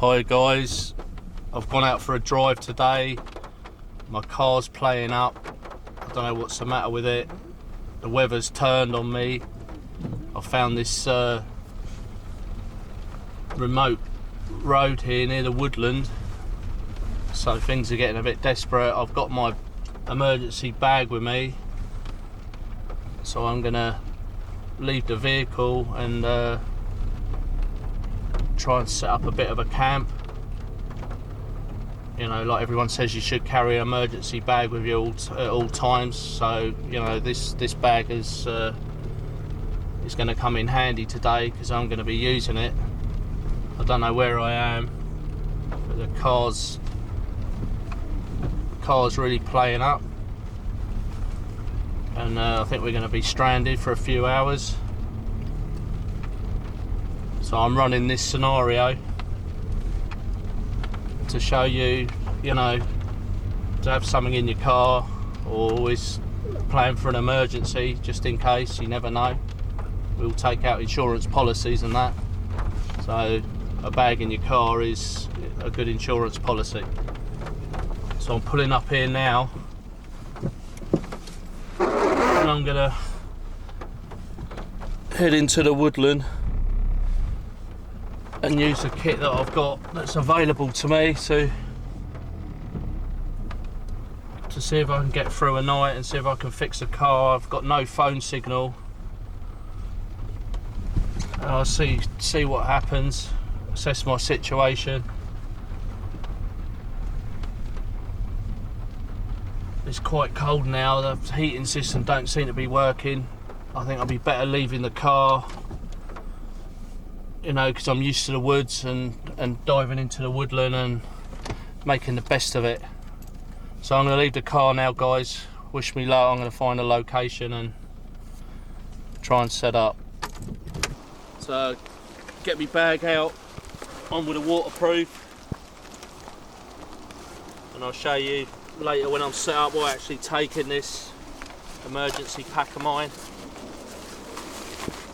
Hi guys, I've gone out for a drive today. My car's playing up. I don't know what's the matter with it. The weather's turned on me. I found this remote road here near the woodland, so things are getting a bit desperate. I've got my emergency bag with me, so I'm gonna leave the vehicle and try and set up a bit of a camp. You know, like everyone says, you should carry an emergency bag with you at all times. So, you know, this bag is going to come in handy today because I'm going to be using it. I don't know where I am, but the car's really playing up, and I think we're going to be stranded for a few hours. So I'm running this scenario to show you, you know, to have something in your car, or always plan for an emergency just in case. You never know. We'll take out insurance policies and that. So a bag in your car is a good insurance policy. So I'm pulling up here now, and I'm gonna head into the woodland and use the kit that I've got that's available to me to see if I can get through a night and see if I can fix the car. I've got no phone signal. I'll see what happens, assess my situation. It's quite cold now, the heating system don't seem to be working. I think I'll be better leaving the car, you know, because I'm used to the woods and diving into the woodland and making the best of it. So I'm going to leave the car now, guys. Wish me luck. I'm going to find a location and try and set up. So get my bag out, on with the waterproof, and I'll show you later when I'm set up what I actually take in this emergency pack of mine.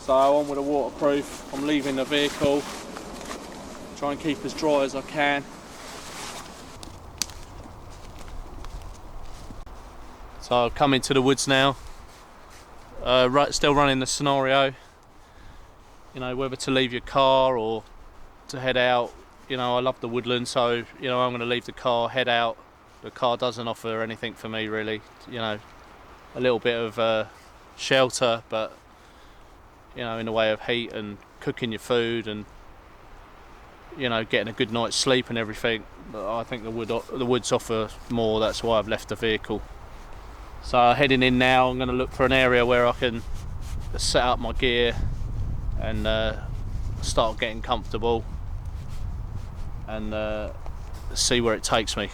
So on with the waterproof, I'm leaving the vehicle, try and keep as dry as I can. So I've come into the woods now, still running the scenario, you know, whether to leave your car or to head out. You know, I love the woodland, so, you know, I'm going to leave the car, head out. The car doesn't offer anything for me really, you know, a little bit of shelter, but you know, in the way of heat and cooking your food and, you know, getting a good night's sleep and everything. But I think the woods offer more. That's why I've left the vehicle. So heading in now, I'm going to look for an area where I can set up my gear and start getting comfortable and see where it takes me.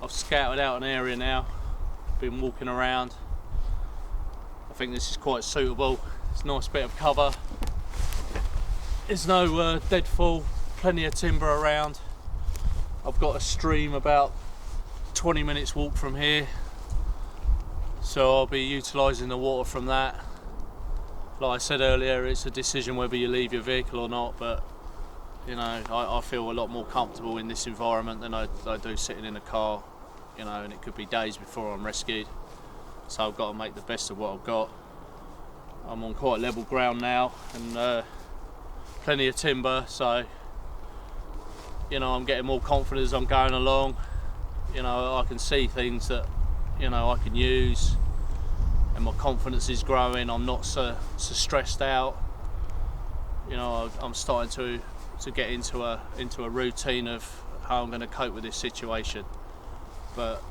I've scouted out an area now, been walking around. I think this is quite suitable. It's a nice bit of cover. There's no deadfall, plenty of timber around. I've got a stream about 20 minutes walk from here, so I'll be utilising the water from that. Like I said earlier, it's a decision whether you leave your vehicle or not, but you know, I feel a lot more comfortable in this environment than I do sitting in a car, you know, and it could be days before I'm rescued. So I've got to make the best of what I've got. I'm on quite level ground now and plenty of timber, so, you know, I'm getting more confident as I'm going along. You know, I can see things that, you know, I can use, and my confidence is growing. I'm not so stressed out. You know, I'm starting to get into a routine of how I'm going to cope with this situation. But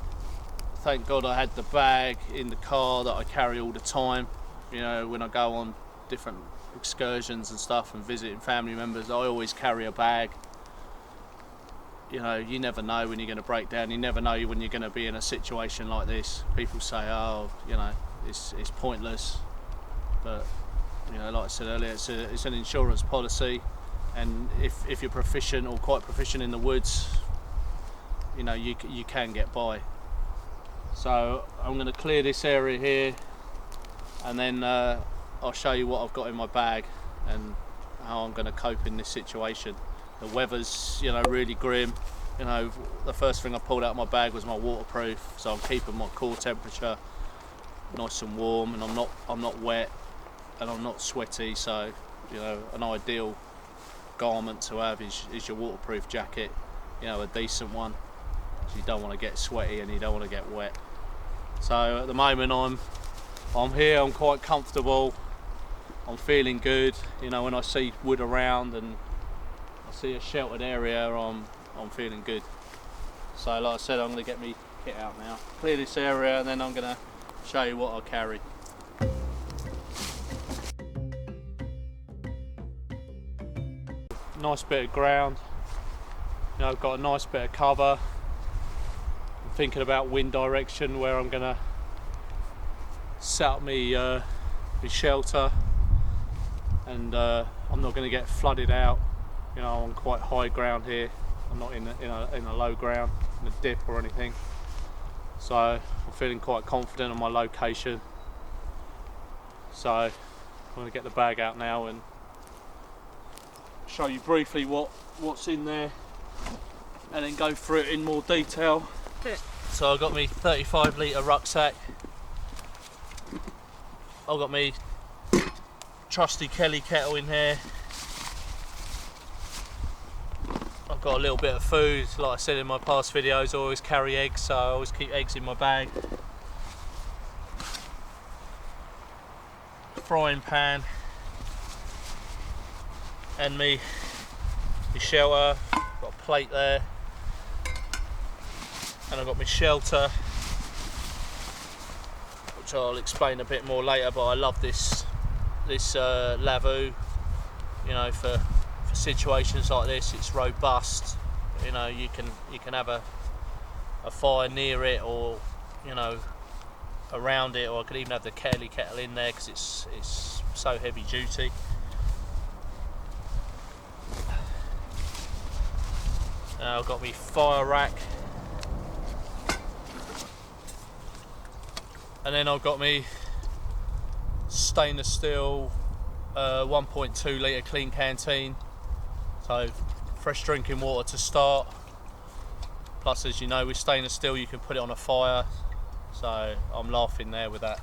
thank God I had the bag in the car that I carry all the time. You know, when I go on different excursions and stuff and visiting family members, I always carry a bag. You know, you never know when you're going to break down. You never know when you're going to be in a situation like this. People say, oh, you know, it's pointless. But, you know, like I said earlier, it's an insurance policy. And if you're proficient or quite proficient in the woods, you know, you can get by. So I'm going to clear this area here, and then I'll show you what I've got in my bag and how I'm going to cope in this situation. The weather's, you know, really grim. You know, the first thing I pulled out of my bag was my waterproof, so I'm keeping my core temperature nice and warm, and I'm not wet and I'm not sweaty. So, you know, an ideal garment to have is your waterproof jacket, you know, a decent one. You don't want to get sweaty and you don't want to get wet. So at the moment I'm here, I'm quite comfortable, I'm feeling good. You know, when I see wood around and I see a sheltered area, I'm feeling good. So like I said, I'm going to get me kit out now, clear this area, and then I'm going to show you what I carry. Nice bit of ground, you know, I've got a nice bit of cover. I'm thinking about wind direction, where I'm going to set up my shelter, and I'm not going to get flooded out. You know, I'm on quite high ground here. I'm not in a low ground, in a dip or anything. So I'm feeling quite confident on my location. So I'm going to get the bag out now and show you briefly what's in there, and then go through it in more detail. So I've got my 35 litre rucksack. I've got my trusty Kelly kettle in here. I've got a little bit of food. Like I said in my past videos, I always carry eggs, so I always keep eggs in my bag. Frying pan, and my shelter. Got a plate there, and I've got my shelter, which I'll explain a bit more later. But I love this lavoo, you know, for situations like this. It's robust. You know, you can have a fire near it, or, you know, around it, or I could even have the Kelly kettle in there because it's so heavy duty. Now I've got my fire rack, and then I've got my stainless steel 1.2 litre clean canteen, so fresh drinking water to start. Plus, as you know, with stainless steel you can put it on a fire, so I'm laughing there with that.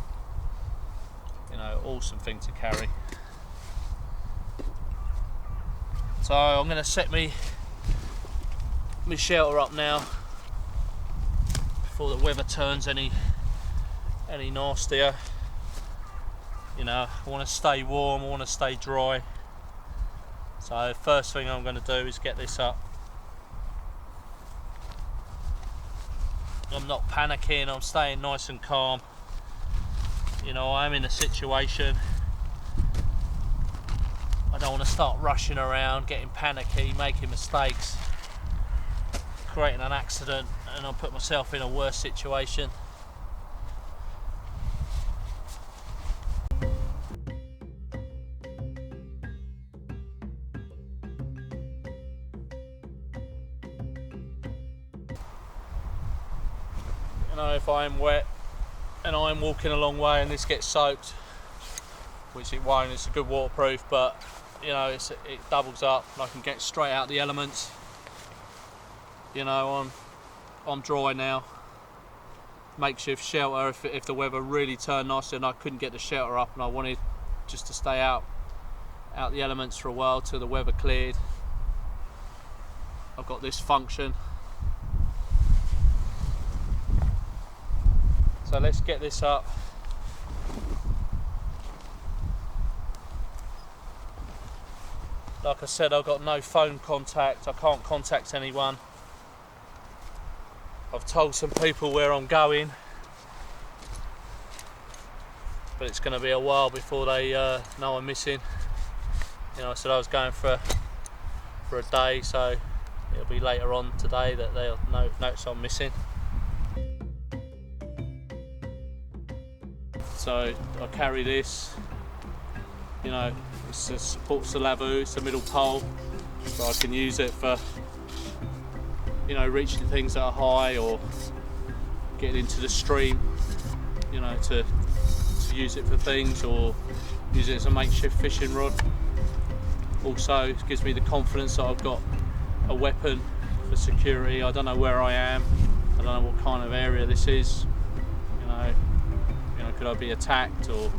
You know, awesome thing to carry. So I'm going to set my shelter up now before the weather turns any nastier. You know, I want to stay warm, I want to stay dry. So first thing I'm going to do is get this up. I'm not panicking, I'm staying nice and calm. You know, I'm in a situation, I don't want to start rushing around, getting panicky, making mistakes, creating an accident, and I'll put myself in a worse situation. You know, if I'm wet and I'm walking a long way and this gets soaked, which it won't, it's a good waterproof, but you know, it doubles up and I can get straight out the elements. You know, I'm dry now. Makeshift shelter if the weather really turned nice and I couldn't get the shelter up and I wanted just to stay out the elements for a while till the weather cleared. I've got this function. So let's get this up. Like I said, I've got no phone contact, I can't contact anyone. I've told some people where I'm going, but it's going to be a while before they know I'm missing. You know, I said I was going for a day, so it'll be later on today that they'll notice I'm missing. So I carry this, you know, it supports the lavoo, it's a middle pole, so I can use it for, you know, reaching things that are high or getting into the stream, you know, to use it for things or use it as a makeshift fishing rod. Also, it gives me the confidence that I've got a weapon for security. I don't know where I am. I don't know what kind of area this is. You know, could I be attacked, or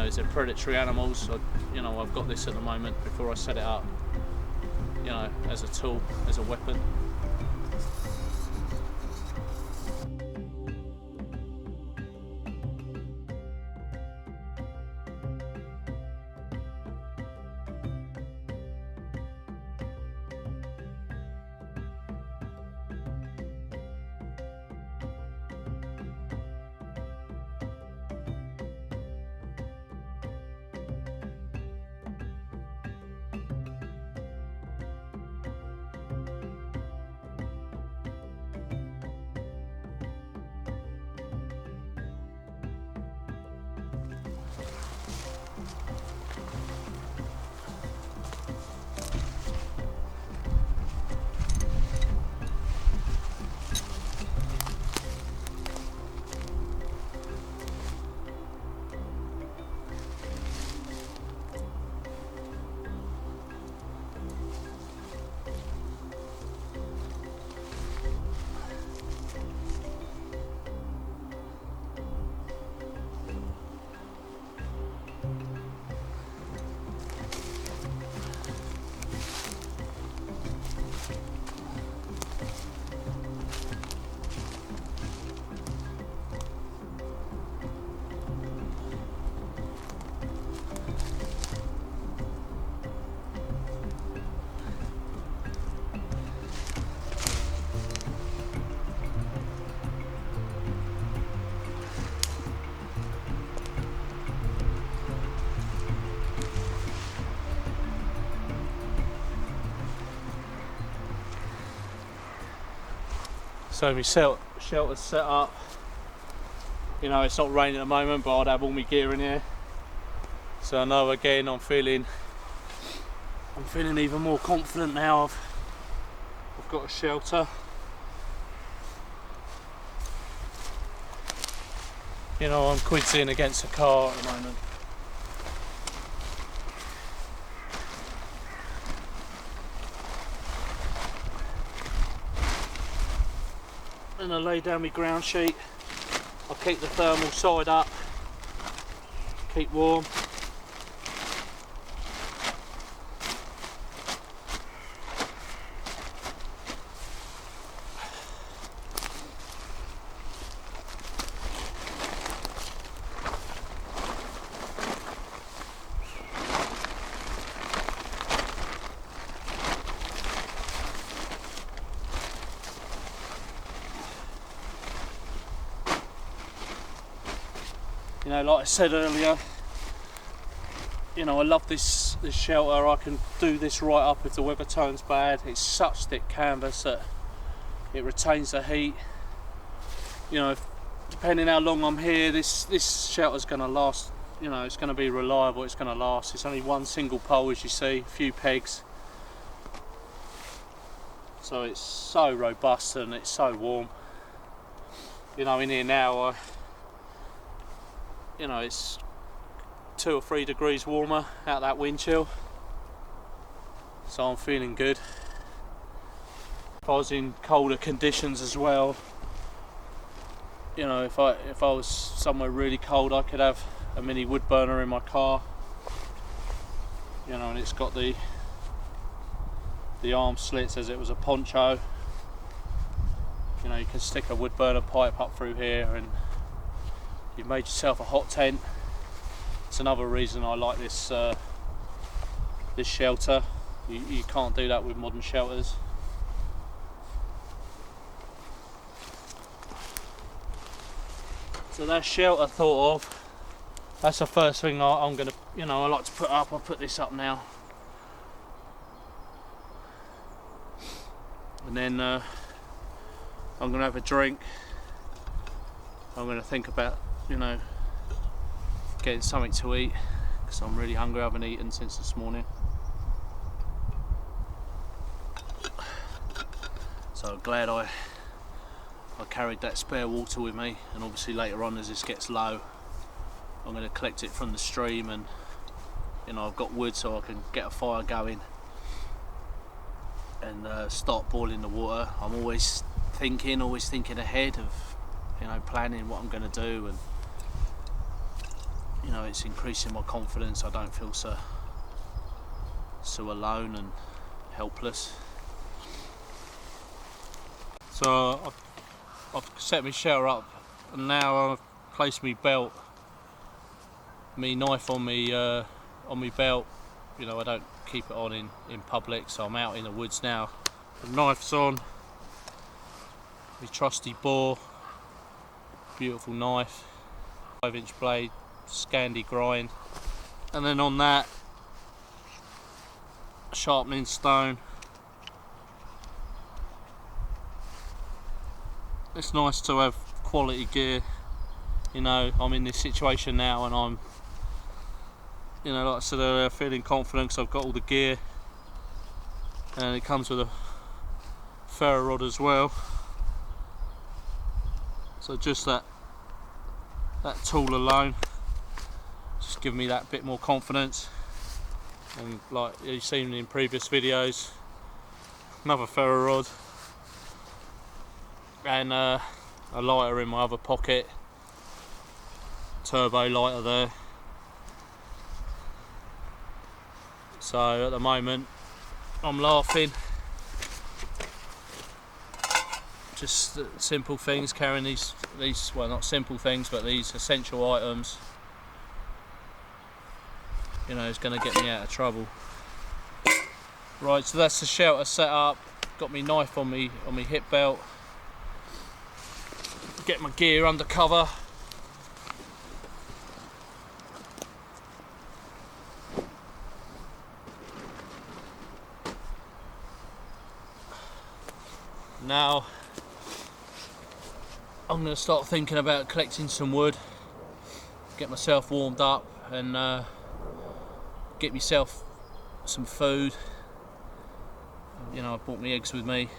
is there predatory animals? I've got this at the moment before I set it up. As a tool, as a weapon. So my shelter's set up. It's not raining at the moment, but I'd have all my gear in here. So I know again I'm feeling even more confident now. I've got a shelter. I'm quidsing against a car at the moment. And I lay down my ground sheet. I'll keep the thermal side up, keep warm. Like I said earlier, I love this shelter. I can do this right up if the weather turns bad. It's such thick canvas that it retains the heat. Depending how long I'm here, this shelter's going to last. It's going to be reliable. It's going to last. It's only one single pole, as you see, a few pegs. So it's so robust and it's so warm. In here now, it's 2 or 3 degrees warmer out that wind chill, so I'm feeling good. If I was in colder conditions as well, if I was somewhere really cold, I could have a mini wood burner in my car, and it's got the arm slits as it was a poncho. You can stick a wood burner pipe up through here and you've made yourself a hot tent. It's another reason I like this this shelter. You can't do that with modern shelters. So that shelter thought of, that's the first thing I'm gonna, I like to put up. I'll put this up now. And then I'm gonna have a drink. I'm gonna think about getting something to eat because I'm really hungry. I haven't eaten since this morning. So I'm glad I carried that spare water with me, and obviously later on as this gets low I'm going to collect it from the stream, and you know, I've got wood so I can get a fire going and start boiling the water. I'm always thinking ahead of, you know, planning what I'm going to do, and you know, it's increasing my confidence. I don't feel so alone and helpless. So I've set my shelter up, and now I've placed my belt, my knife on my belt. You know, I don't keep it on in public, so I'm out in the woods now. The knife's on, my trusty bore, beautiful knife, 5-inch blade, Scandi grind, and then on that, sharpening stone. It's nice to have quality gear. You know, I'm in this situation now, and I'm, you know, like I said earlier, feeling confident because I've got all the gear, and it comes with a ferro rod as well. So just that tool alone just give me that bit more confidence. And like you've seen in previous videos, another ferro rod and a lighter in my other pocket, turbo lighter there. So at the moment I'm laughing, just simple things, carrying these well, not simple things, but these essential items, you know, is going to get me out of trouble. Right, so that's the shelter set up. Got my knife on me hip belt. Get my gear under cover. Now I'm going to start thinking about collecting some wood, get myself warmed up, and get myself some food. You know, I brought my eggs with me,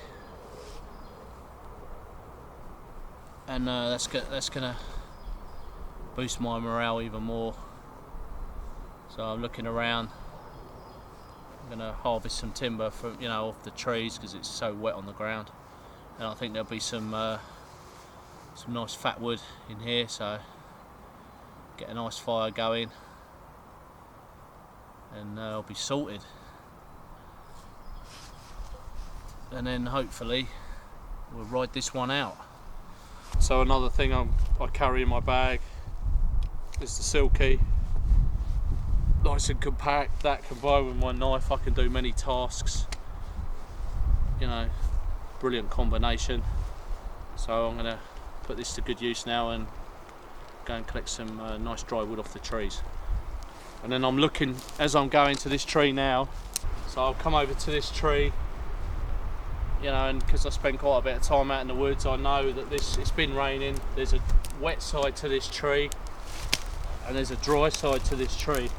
and that's gonna boost my morale even more. So I'm looking around. I'm gonna harvest some timber from, you know, off the trees because it's so wet on the ground, and I think there'll be some nice fat wood in here. So get a nice fire going, and I'll be sorted. And then hopefully we'll ride this one out. So another thing I carry in my bag is the Silky. Nice and compact. That combined with my knife, I can do many tasks. You know, brilliant combination. So I'm going to put this to good use now and go and collect some nice dry wood off the trees. And then I'm looking, as I'm going to this tree now, so I'll come over to this tree, you know, and because I spend quite a bit of time out in the woods, I know that it's been raining. There's a wet side to this tree and there's a dry side to this tree.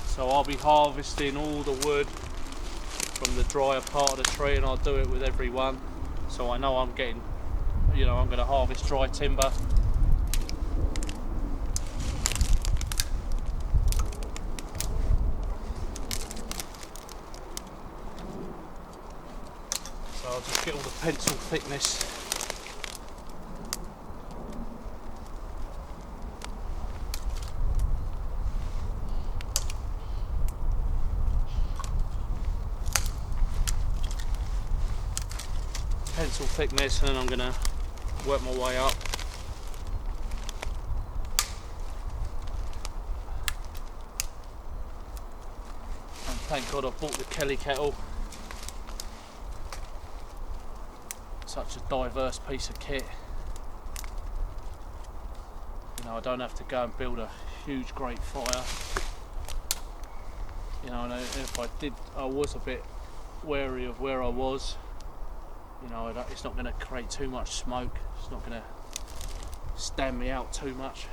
So I'll be harvesting all the wood from the drier part of the tree, and I'll do it with every one. So I know I'm getting, you know, I'm going to harvest dry timber. So I'll just get all the pencil thickness. Pencil thickness, and then I'm going to work my way up. And thank God I bought the Kettle. Such a diverse piece of kit. You know, I don't have to go and build a huge great fire. You know, and if I did, I was a bit wary of where I was. You know, it's not going to create too much smoke. It's not going to stand me out too much.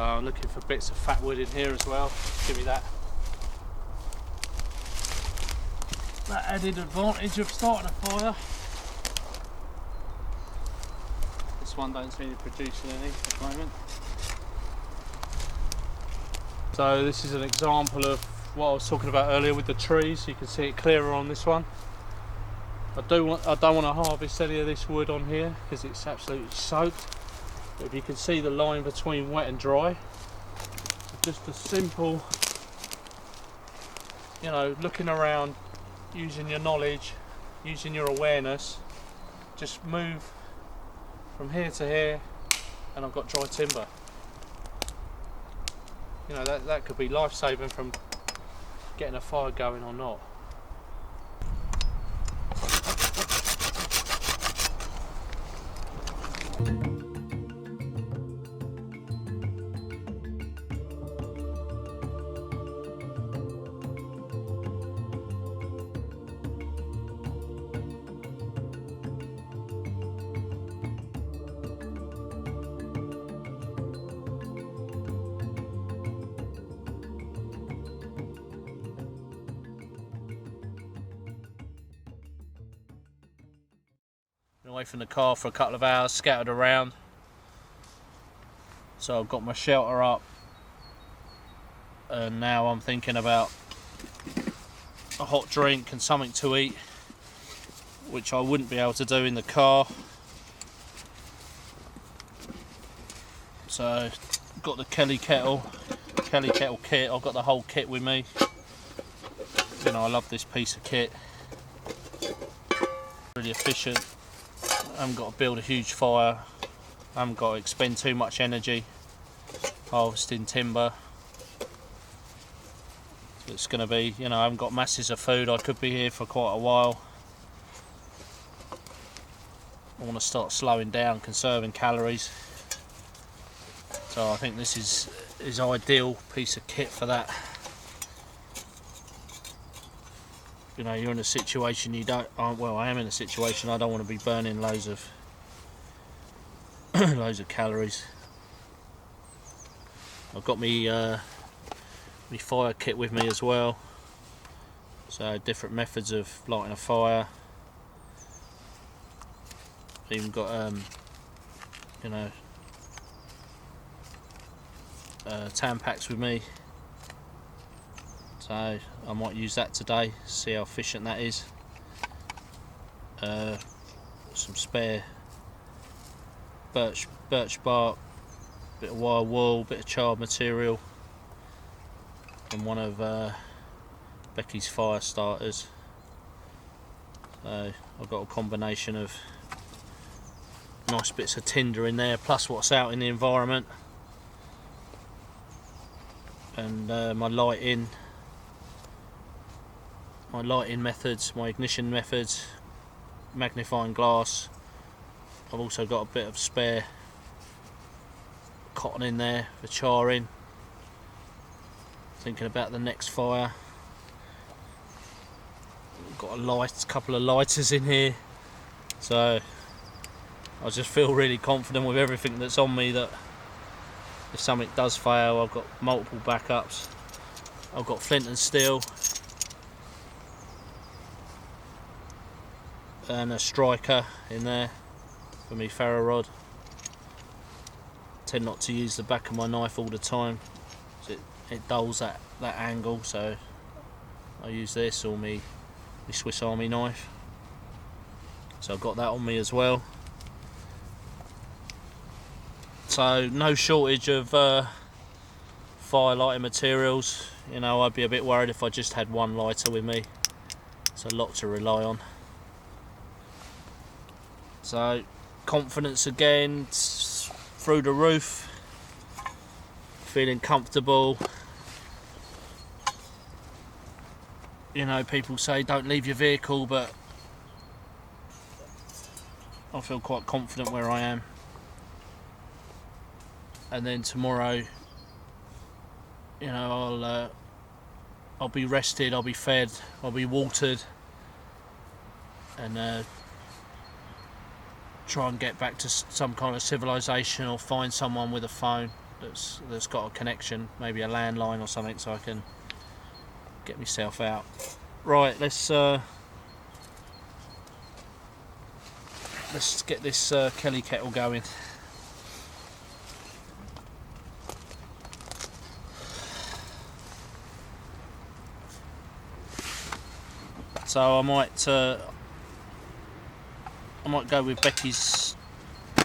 I'm looking for bits of fat wood in here as well. Give me that added advantage of starting a fire. This one don't seem to be producing any at the moment. So this is an example of what I was talking about earlier with the trees. You can see it clearer on this one. I don't want to harvest any of this wood on here because it's absolutely soaked. But if you can see the line between wet and dry, just a simple, you know, looking around, using your knowledge, using your awareness, just move from here to here, and I've got dry timber. You know, that could be life-saving from getting a fire going or not. Been away from the car for a couple of hours, scattered around. So I've got my shelter up, and now I'm thinking about a hot drink and something to eat, which I wouldn't be able to do in the car. So got the Kettle kit. I've got the whole kit with me. You know, I love this piece of kit. Really efficient. I haven't got to build a huge fire. I haven't got to expend too much energy harvesting timber. So it's going to be, you know, I haven't got masses of food. I could be here for quite a while. I want to start slowing down, conserving calories. So I think this is ideal piece of kit for that. You know, you're in a situation you don't. Well, I am in a situation I don't want to be burning loads of loads of calories. I've got me my fire kit with me as well. So different methods of lighting a fire. Even got you know, tan packs with me. So I might use that today, see how efficient that is. Some spare birch bark, bit of wire wool, bit of charred material, and one of Becky's fire starters. So I've got a combination of nice bits of tinder in there, plus what's out in the environment, and my lighting methods, my ignition methods, magnifying glass. I've also got a bit of spare cotton in there for charring. Thinking about the next fire. Got a couple of lighters in here. So I just feel really confident with everything that's on me that if something does fail, I've got multiple backups. I've got flint and steel and a striker in there for me ferro rod. Tend not to use the back of my knife all the time, it dulls that angle, so I use this or my Swiss Army knife. So I've got that on me as well. So no shortage of fire lighting materials. You know, I'd be a bit worried if I just had one lighter with me. It's a lot to rely on. So confidence again through the roof, feeling comfortable. You know, people say don't leave your vehicle, but I feel quite confident where I am. And then tomorrow, you know, I'll be rested, I'll be fed, I'll be watered, and try and get back to some kind of civilization or find someone with a phone. that's got a connection, maybe a landline or something, so I can get myself out. Right, let's get this Kelly kettle going. So I might go with Becky's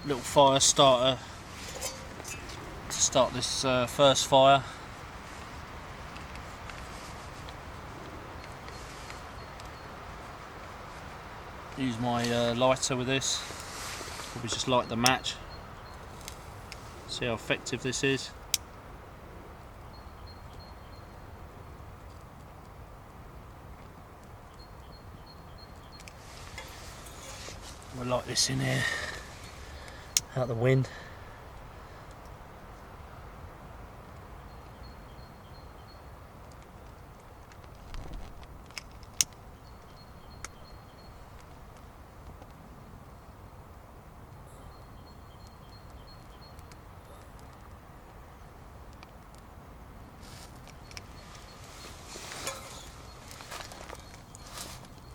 little fire starter to start this first fire. Use my lighter with this. Probably just light the match. See how effective this is. We'll light this in here, out the wind.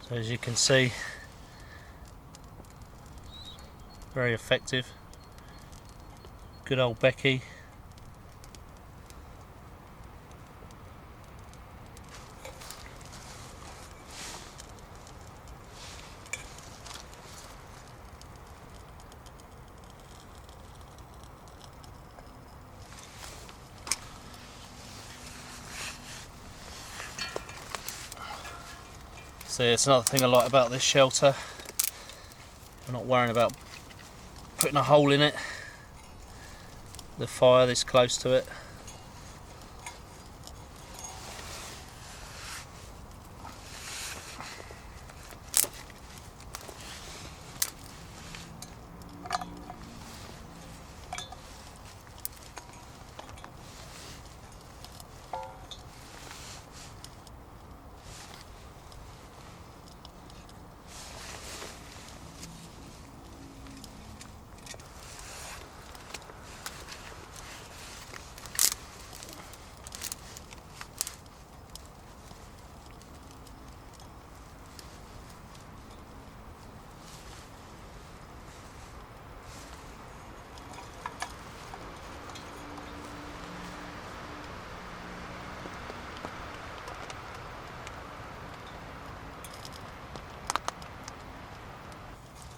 So as you can see, very effective. Good old Becky. So it's another thing I like about this shelter. I'm not worrying about putting a hole in it. The fire this close to it.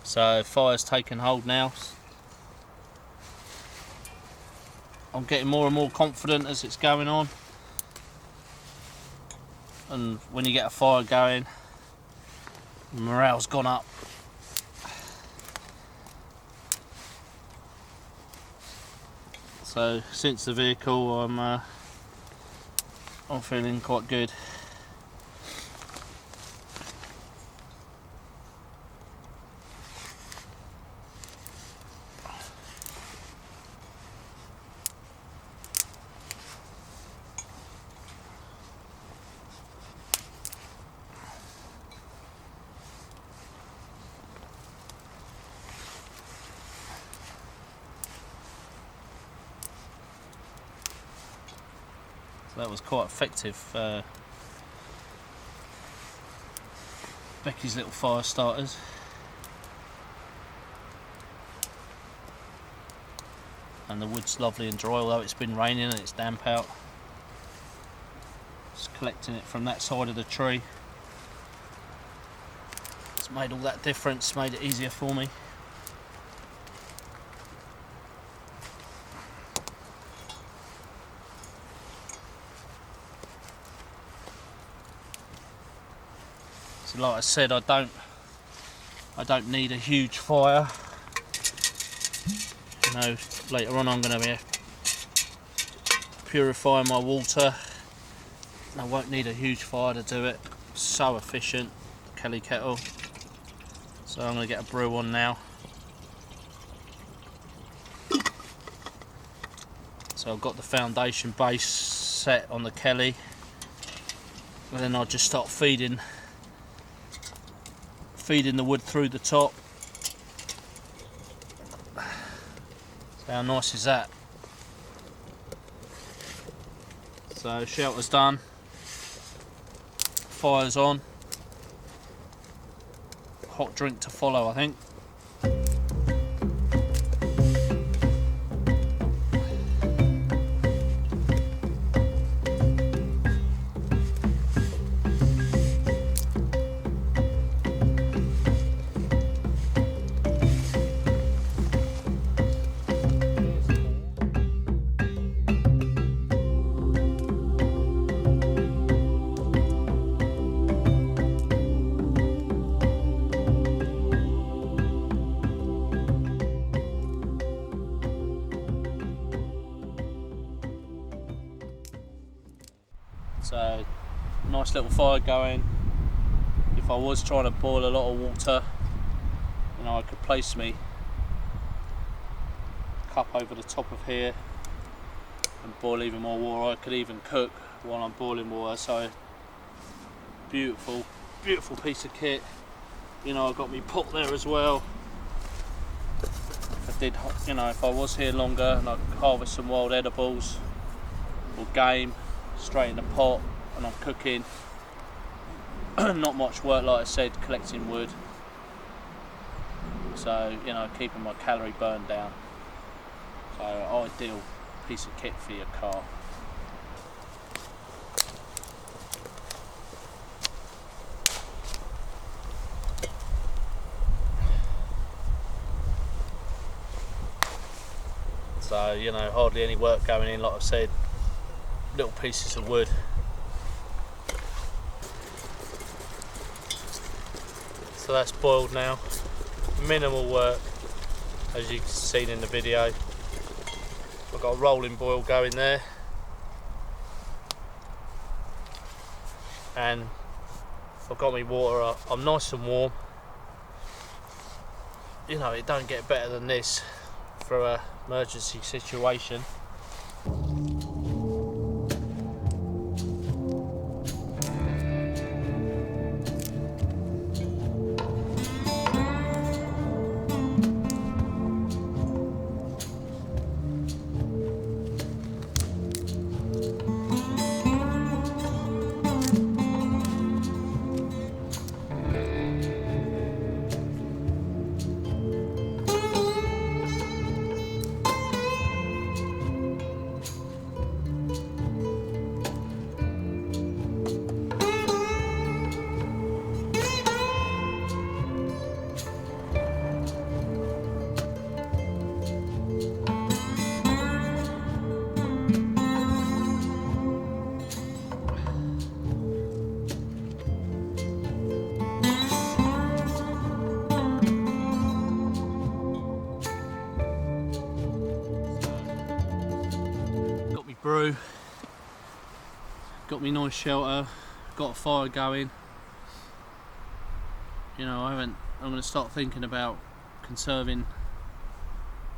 So fire's taken hold now. I'm getting more and more confident as it's going on. And when you get a fire going, morale's gone up. So since the vehicle, I'm feeling quite good. So that was quite effective. Becky's little fire starters. And the wood's lovely and dry, although it's been raining and it's damp out. Just collecting it from that side of the tree. It's made all that difference, made it easier for me. So like I said, I don't need a huge fire. You know, later on I'm going to be purifying my water. I won't need a huge fire to do it. So efficient, Kelly kettle. So I'm going to get a brew on now. So I've got the foundation base set on the Kelly, and then I'll just start feeding the wood through the top. So how nice is that? So shelter's done, fire's on, hot drink to follow I think. So nice little fire going. If I was trying to boil a lot of water, you know, I could place me cup over the top of here and boil even more water. I could even cook while I'm boiling water. So beautiful, beautiful piece of kit. You know, I've got my pot there as well. If I did, you know, if I was here longer and I could harvest some wild edibles or game straight in the pot and I'm cooking. Not much work, like I said, collecting wood, so you know, keeping my calorie burn down. So ideal piece of kit for your car. So you know, hardly any work going in, like I've said, little pieces of wood. So that's boiled now, minimal work as you've seen in the video. I've got a rolling boil going there, and I've got my water up. I'm nice and warm. You know, it don't get better than this for an emergency situation. Brew, got me nice shelter, got a fire going. You know, I'm going to start thinking about conserving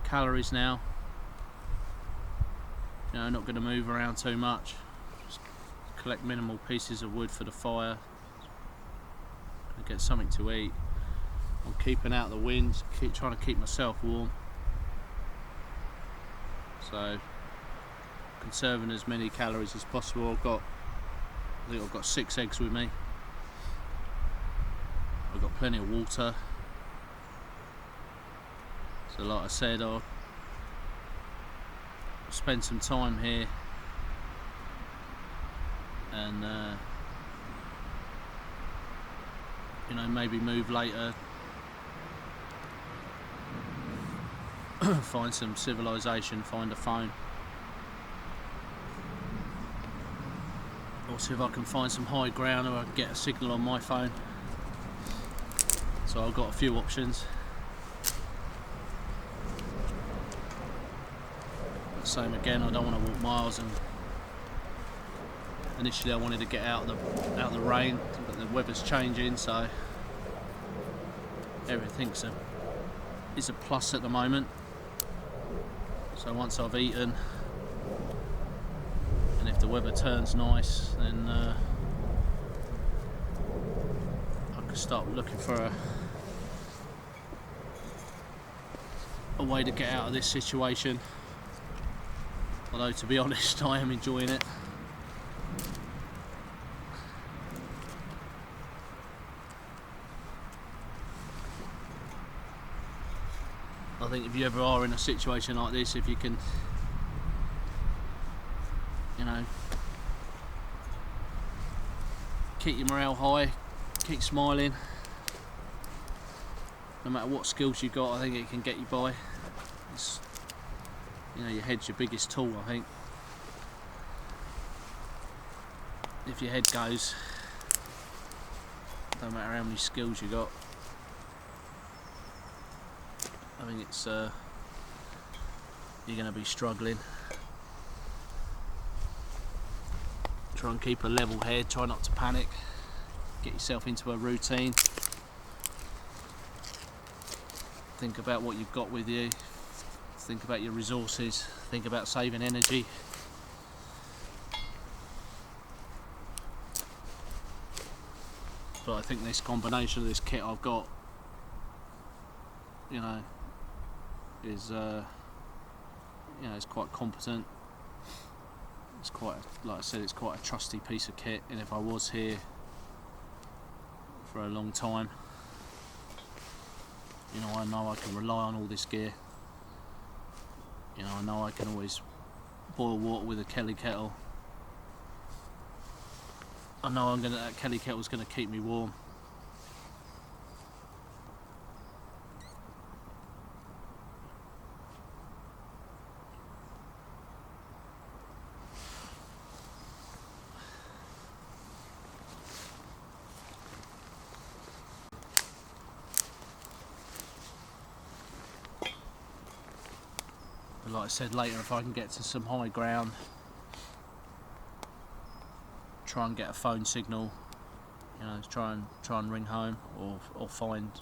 calories now. You know, not going to move around too much, just collect minimal pieces of wood for the fire, get something to eat. I'm keeping out the wind, trying to keep myself warm. So conserving as many calories as possible. I think I've got 6 eggs with me. I've got plenty of water. So like I said, I'll spend some time here and you know, maybe move later, find some civilization, find a phone. Or see if I can find some high ground, or I can get a signal on my phone. So I've got a few options. Same again, I don't want to walk miles, and initially I wanted to get out of the rain, but the weather's changing, so everything's is a plus at the moment. So once I've eaten, and if the weather turns nice, then I can start looking for a way to get out of this situation. Although, to be honest, I am enjoying it. I think if you ever are in a situation like this, if you can, you know, keep your morale high, keep smiling, no matter what skills you've got, I think it can get you by. It's, you know, your head's your biggest tool, I think. If your head goes, no matter how many skills you got, I think it's you're going to be struggling. Try and keep a level head, try not to panic, get yourself into a routine. Think about what you've got with you, think about your resources, think about saving energy. But I think this combination of this kit I've got, you know, is you know, it's quite competent. It's quite, like I said, it's quite a trusty piece of kit, and if I was here for a long time, you know I can rely on all this gear. You know, I know I can always boil water with a Kelly kettle. I know that Kelly kettle's gonna keep me warm. But like I said, later if I can get to some high ground, try and get a phone signal, you know, try and ring home, or find,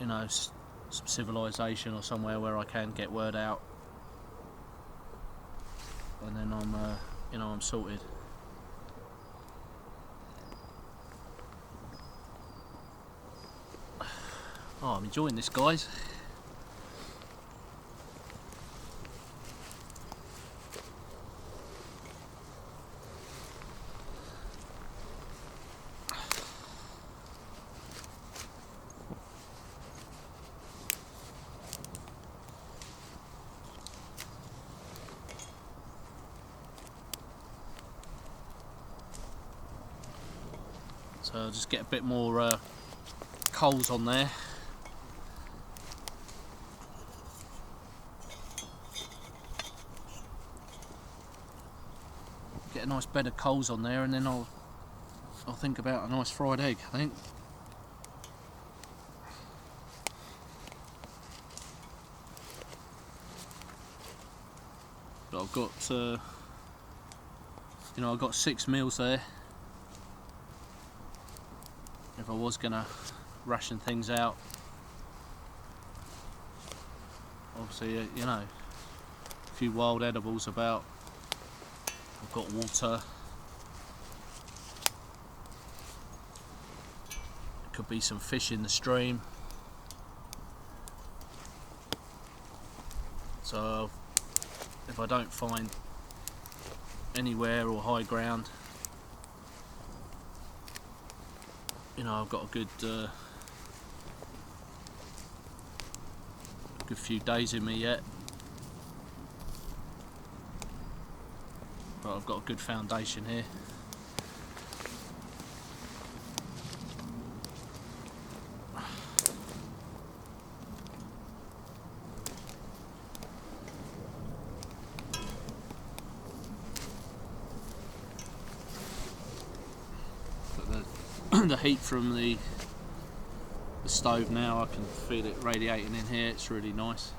you know, some civilization or somewhere where I can get word out, and then I'm you know, I'm sorted. Oh, I'm enjoying this, guys. So I'll just get a bit more coals on there. Get a nice bed of coals on there, and then I'll think about a nice fried egg, I think. But I've got, you know, I've got 6 meals there. If I was gonna ration things out, obviously, you know, a few wild edibles about. I've got water. Could be some fish in the stream. So if I don't find anywhere or high ground, you know, I've got a good few days in me yet, but I've got a good foundation here. The heat from the stove now, I can feel it radiating in here. It's really nice.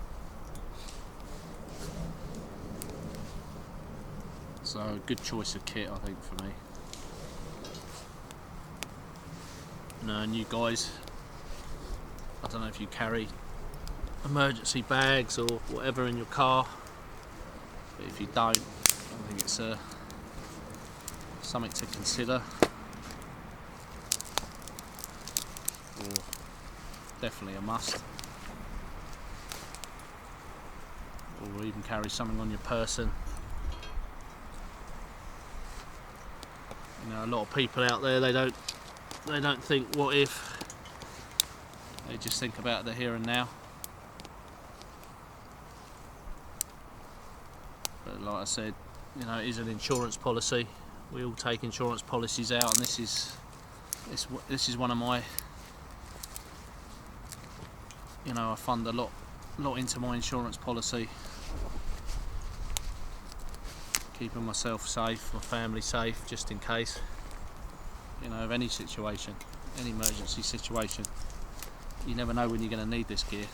So a good choice of kit, I think, for me. And you guys, I don't know if you carry emergency bags or whatever in your car, but if you don't, I think it's something to consider. Or definitely a must. Or even carry something on your person. You know, a lot of people out there, they don't think what if. They just think about the here and now. But like I said, you know, it is an insurance policy. We all take insurance policies out, and this is one of my, you know, I fund a lot into my insurance policy, keeping myself safe, my family safe, just in case, you know, of any situation, any emergency situation. You never know when you're going to need this gear.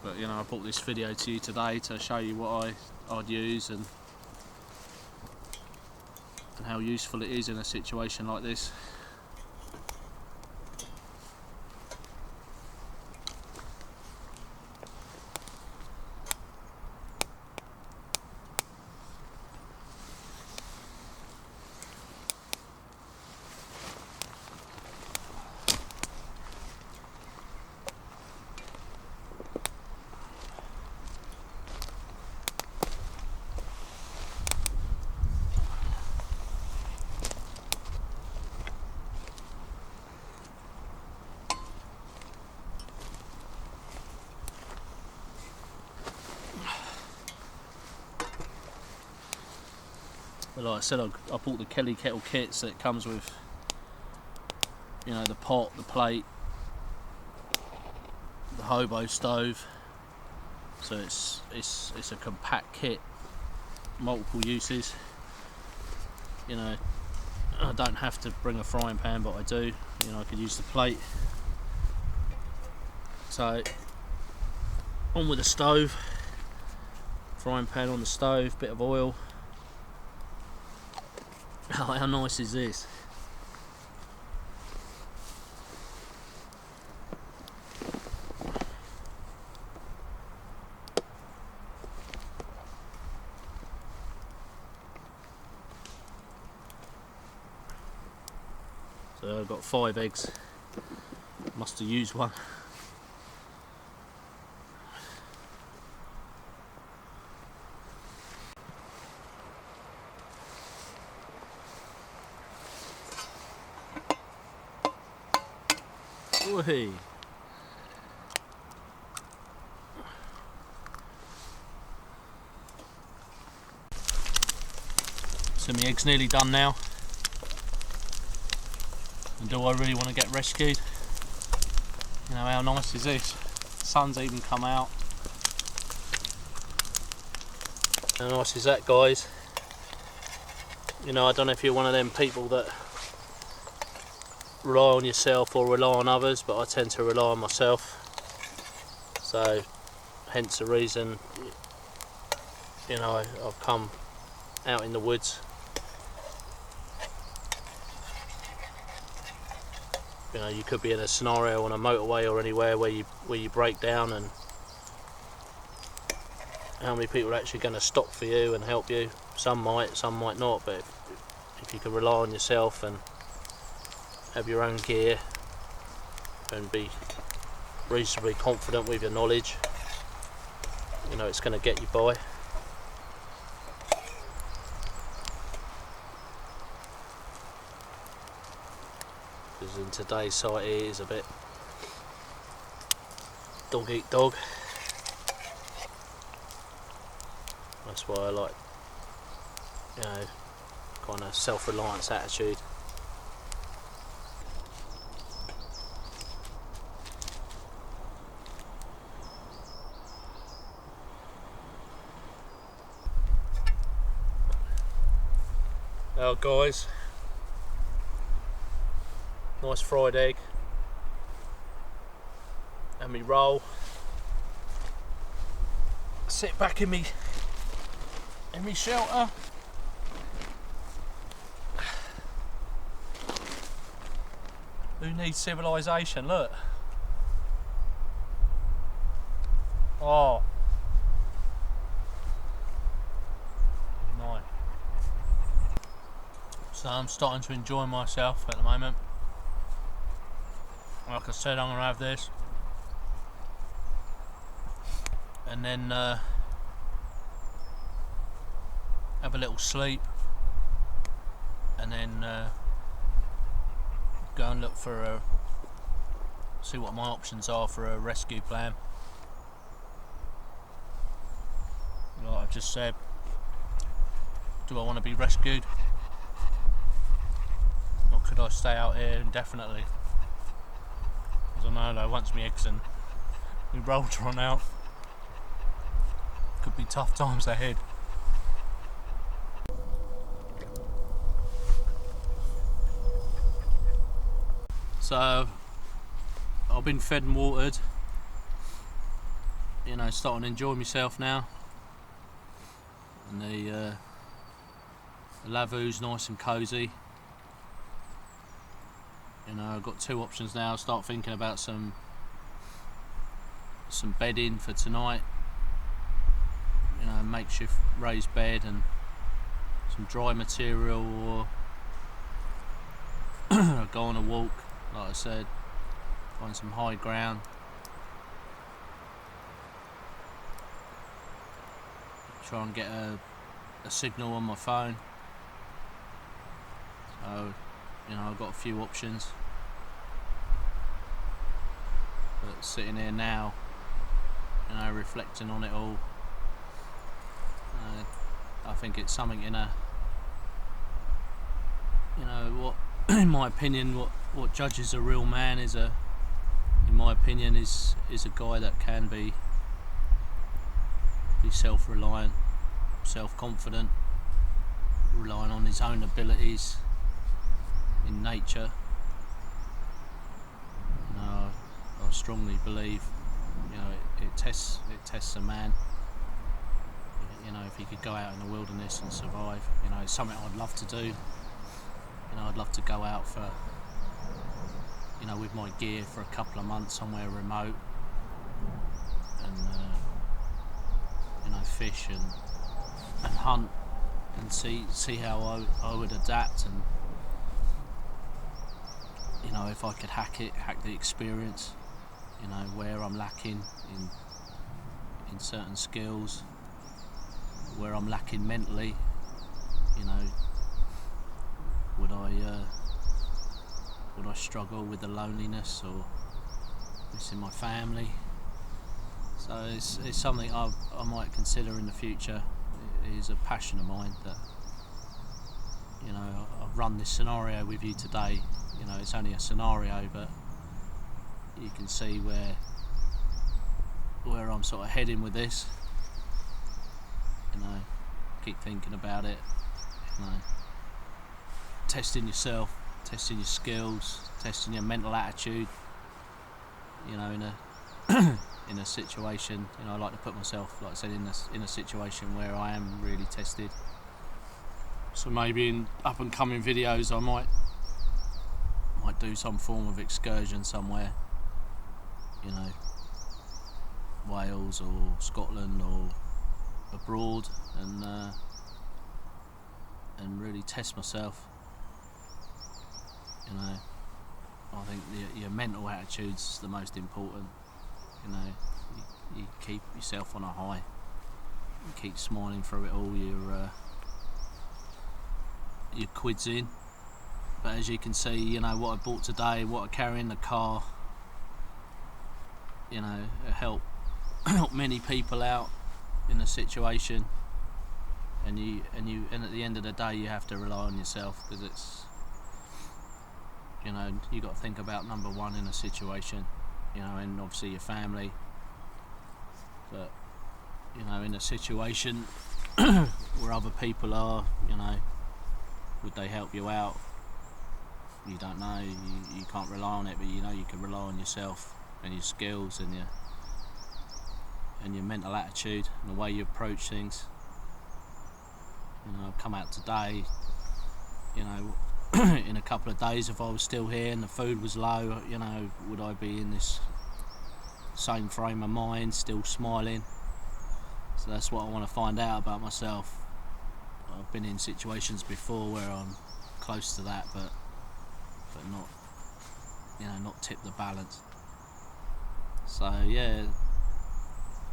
But you know, I brought this video to you today to show you what I'd use and how useful it is in a situation like this. But like I said, I bought the Kettle kits that comes with, you know, the pot, the plate, the hobo stove. So it's a compact kit, multiple uses. You know, I don't have to bring a frying pan, but I do. You know, I could use the plate. So on with the stove, frying pan on the stove, bit of oil. Oh, how nice is this? So I've got 5 eggs. Must have used one. Whee. So my egg's nearly done now. And do I really want to get rescued? You know, how nice is this? The sun's even come out. How nice is that, guys? You know, I don't know if you're one of them people that rely on yourself or rely on others, but I tend to rely on myself. So hence the reason, you know, I've come out in the woods. You know, you could be in a scenario on a motorway or anywhere where you break down, and how many people are actually going to stop for you and help you? Some might not, but if you can rely on yourself and have your own gear and be reasonably confident with your knowledge, you know, it's going to get you by. Because in today's society it is a bit dog eat dog. That's why I like, you know, kind of self-reliance attitude. Now guys, nice fried egg and me roll. Sit back in me shelter. Who needs civilization? Look. Oh. Nice. So I'm starting to enjoy myself at the moment. Like I said, I'm going to have this. And then have a little sleep. And then go and look for see what my options are for a rescue plan. Like I've just said, do I want to be rescued, or could I stay out here indefinitely? Because I know though, once my eggs and my rolls run out, could be tough times ahead. So I've been fed and watered, you know, starting to enjoy myself now, and the lavu's nice and cosy. You know, I've got two options now. Start thinking about some bedding for tonight, you know, makeshift raised bed and some dry material, or go on a walk, like I said, find some high ground, try and get a signal on my phone. So, you know, I've got a few options, but sitting here now, you know, reflecting on it all, I think it's something you know, what in my opinion, what judges a real man is in my opinion, is a guy that can be self-reliant, self-confident, relying on his own abilities in nature. You know, I strongly believe, you know, it tests a man. You know, if he could go out in the wilderness and survive, you know, it's something I'd love to do. You know, I'd love to go out for, you know, with my gear for a couple of months somewhere remote, and you know, fish and hunt and see how I would adapt, and you know, if I could hack the experience, you know, where I'm lacking in certain skills, where I'm lacking mentally, you know, would I struggle with the loneliness or missing my family? So it's something I might consider in the future. It is a passion of mine that, you know, I've run this scenario with you today. You know, it's only a scenario, but you can see where I'm sort of heading with this. You know, keep thinking about it. You know, testing yourself, testing your skills, testing your mental attitude. You know, in a situation, you know, I like to put myself, like I said, in a situation where I am really tested. So maybe in up and coming videos I might do some form of excursion somewhere, you know, Wales or Scotland or abroad, and really test myself. You know, I think your mental attitude's the most important. You know, you keep yourself on a high, you keep smiling through it all, your quid's in. But as you can see, you know, what I bought today, what I carry in the car, you know, it help many people out in a situation, and at the end of the day you have to rely on yourself, because it's, you know, you got to think about number one in a situation, you know, and obviously your family. But, you know, in a situation where other people are, you know, would they help you out? You don't know, you can't rely on it, but you know you can rely on yourself and your skills and your mental attitude and the way you approach things. You know, I've come out today, you know, in a couple of days, if I was still here and the food was low, you know, would I be in this same frame of mind, still smiling? So that's what I want to find out about myself. I've been in situations before where I'm close to that, but not, you know, not tip the balance. So yeah,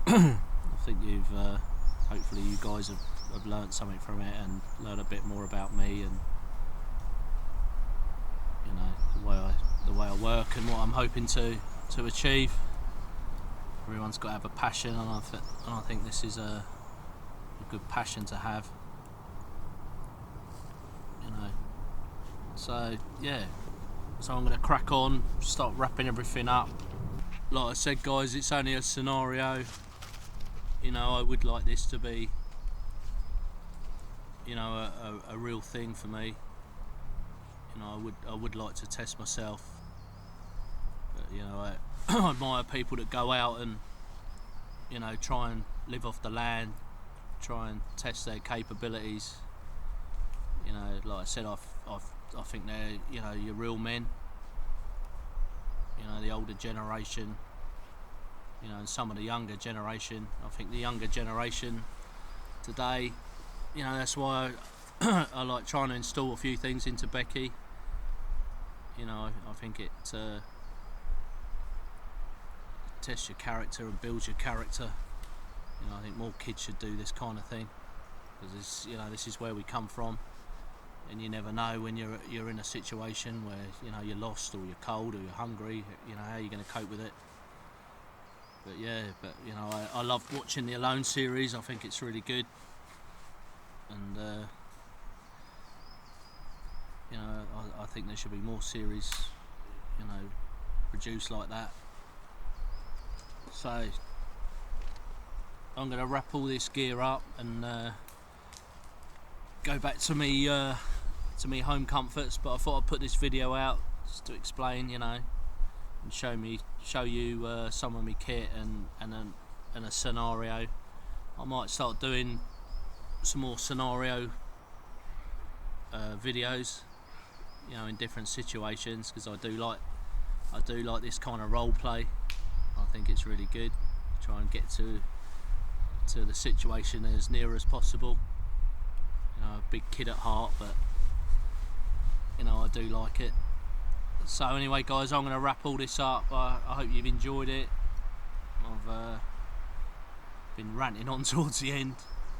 I think you've hopefully you guys have learnt something from it and learned a bit more about me, and you know, the way I work and what I'm hoping to to achieve. Everyone's got to have a passion, and I think this is a good passion to have. You know. So yeah. So I'm going to crack on, start wrapping everything up. Like I said, guys, it's only a scenario. You know, I would like this to be, you know, a real thing for me. You know, I would like to test myself. But, you know, I admire people that go out and, you know, try and live off the land, try and test their capabilities. You know, like I said, I think they're, you know, you're real men. You know, the older generation, you know, and some of the younger generation. I think the younger generation today, you know, that's why I like trying to install a few things into Becky. You know, I think it tests your character and builds your character. You know, I think more kids should do this kind of thing, because you know, this is where we come from. And you never know when you're in a situation where, you know, you're lost or you're cold or you're hungry, you know, how you're going to cope with it. But yeah, you know, I love watching the Alone series. I think it's really good, and you know, I think there should be more series, you know, produced like that. So I'm going to wrap all this gear up and go back to me home comforts, but I thought I'd put this video out just to explain, you know, and show you some of my kit and a scenario. I might start doing some more scenario videos, you know, in different situations, because I do like this kind of role play. I think it's really good. Try and get to the situation as near as possible. You know, a big kid at heart, but you know, I do like it. So anyway, guys, I'm going to wrap all this up. I hope you've enjoyed it. I've been ranting on towards the end.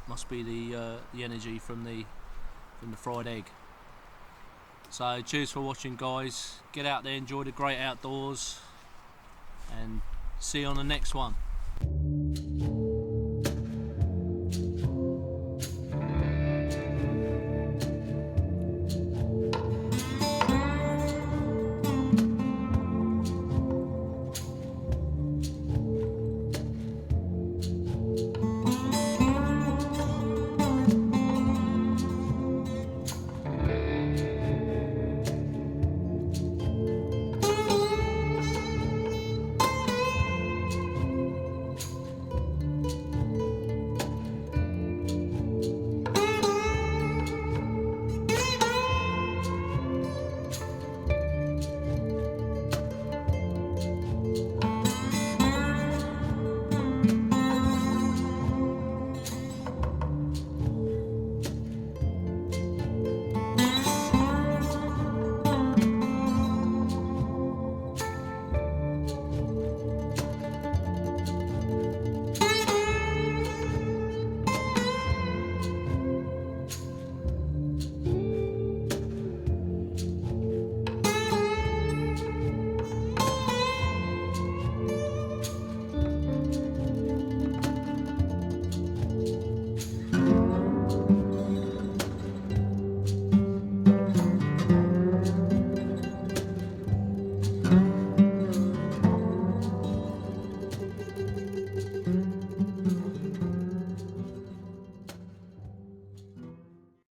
Must be the energy from the fried egg. So cheers for watching, guys. Get out there, enjoy the great outdoors, and see you on the next one.